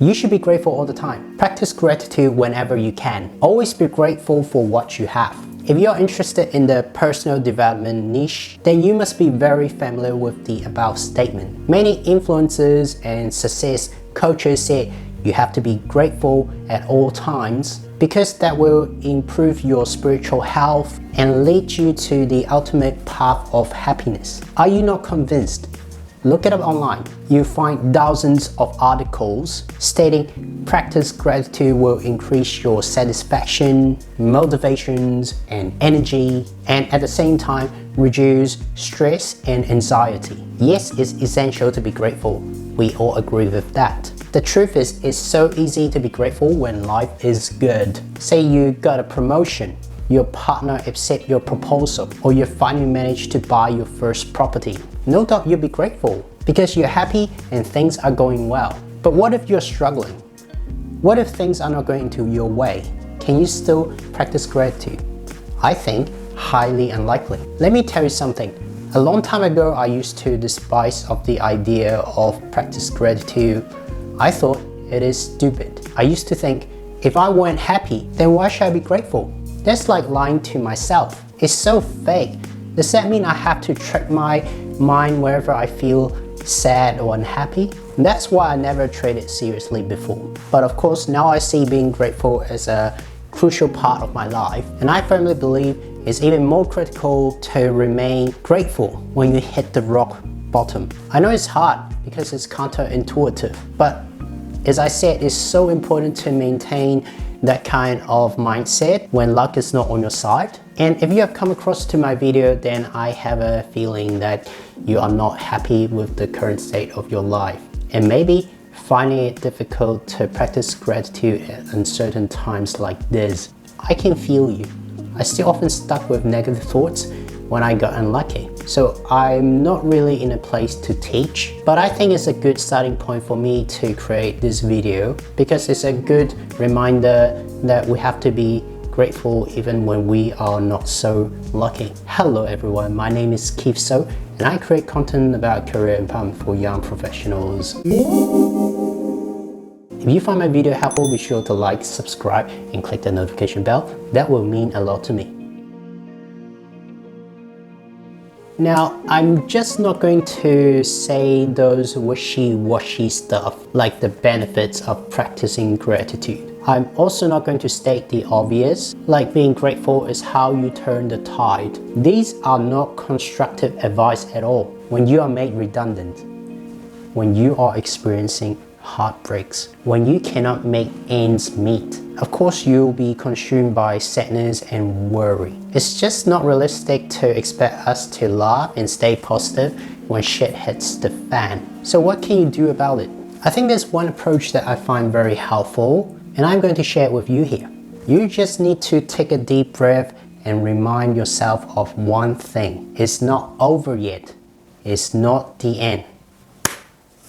You should be grateful all the time. Practice gratitude whenever you can. Always be grateful for what you have. If you're interested in the personal development niche, then you must be very familiar with the above statement. Many influencers and success coaches say you have to be grateful at all times because that will improve your spiritual health and lead you to the ultimate path of happiness. Are you not convinced? Look it up online. You'll find thousands of articles stating practice gratitude will increase your satisfaction, motivations, and energy, and at the same time reduce stress and anxiety. Yes, it's essential to be grateful. We all agree with that. The truth is, it's so easy to be grateful when life is good. Say you got a promotion, your partner accepts your proposal, or you finally managed to buy your first property. No doubt you'll be grateful because you're happy and things are going well. But what if you're struggling? What if things are not going to your way? Can you still practice gratitude? I think highly unlikely. Let me tell you something. A long time ago, I used to despise of the idea of practice gratitude. I thought it is stupid. I used to think, if I weren't happy, then why should I be grateful? That's like lying to myself. It's so fake. Does that mean I have to trick my mind wherever I feel sad or unhappy? That's why I never treated it seriously before. But of course, now I see being grateful as a crucial part of my life, and I firmly believe it's even more critical to remain grateful when you hit the rock bottom. I know it's hard because it's counterintuitive, but as I said, it's so important to maintain that kind of mindset when luck is not on your side. And if you have come across to my video, then I have a feeling that you are not happy with the current state of your life and maybe finding it difficult to practice gratitude at uncertain times like this. I can feel you. I still often stuck with negative thoughts when I got unlucky. So I'm not really in a place to teach, but I think it's a good starting point for me to create this video because it's a good reminder that we have to be grateful even when we are not so lucky. Hello everyone, my name is Keith So and I create content about career empowerment for young professionals. If you find my video helpful, be sure to like, subscribe and click the notification bell. That will mean a lot to me. Now, I'm just not going to say those wishy-washy stuff like the benefits of practicing gratitude. I'm also not going to state the obvious, like being grateful is how you turn the tide. These are not constructive advice at all. When you are made redundant, when you are experiencing heartbreaks, when you cannot make ends meet, of course you'll be consumed by sadness and worry. It's just not realistic to expect us to laugh and stay positive when shit hits the fan. So what can you do about it? I think there's one approach that I find very helpful and I'm going to share it with you here. You just need to take a deep breath and remind yourself of one thing. It's not over yet. It's not the end.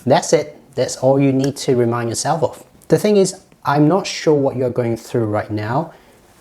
That's it. That's all you need to remind yourself of. The thing is, I'm not sure what you're going through right now,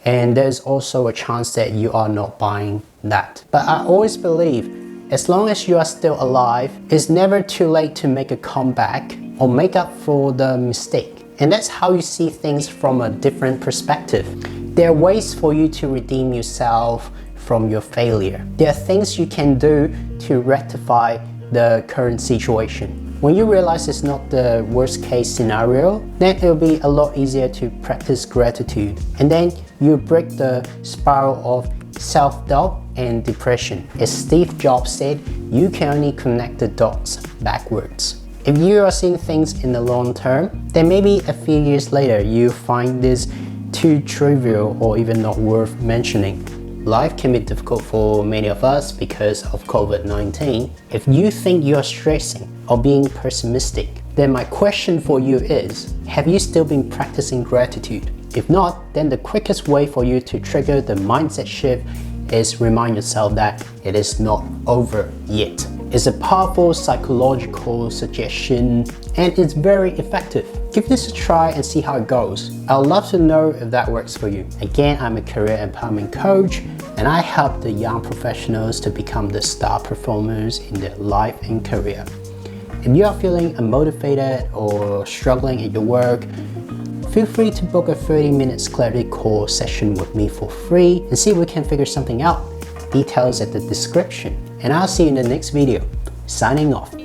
and there's also a chance that you are not buying that. But I always believe, as long as you are still alive, it's never too late to make a comeback or make up for the mistake. And that's how you see things from a different perspective. There are ways for you to redeem yourself from your failure. There are things you can do to rectify the current situation. When you realize it's not the worst case scenario, then it'll be a lot easier to practice gratitude. And then you break the spiral of self-doubt and depression. As Steve Jobs said, you can only connect the dots backwards. If you are seeing things in the long term, then maybe a few years later you find this too trivial or even not worth mentioning. Life can be difficult for many of us because of COVID-19. If you think you're stressing or being pessimistic, then my question for you is, have you still been practicing gratitude? If not, then the quickest way for you to trigger the mindset shift is remind yourself that it is not over yet. It's a powerful psychological suggestion and it's very effective. Give this a try and see how it goes. I would love to know if that works for you. Again, I'm a career empowerment coach and I help the young professionals to become the star performers in their life and career. If you are feeling unmotivated or struggling at your work, feel free to book a 30-minute clarity call session with me for free and see if we can figure something out. Details at the description. And I'll see you in the next video. Signing off.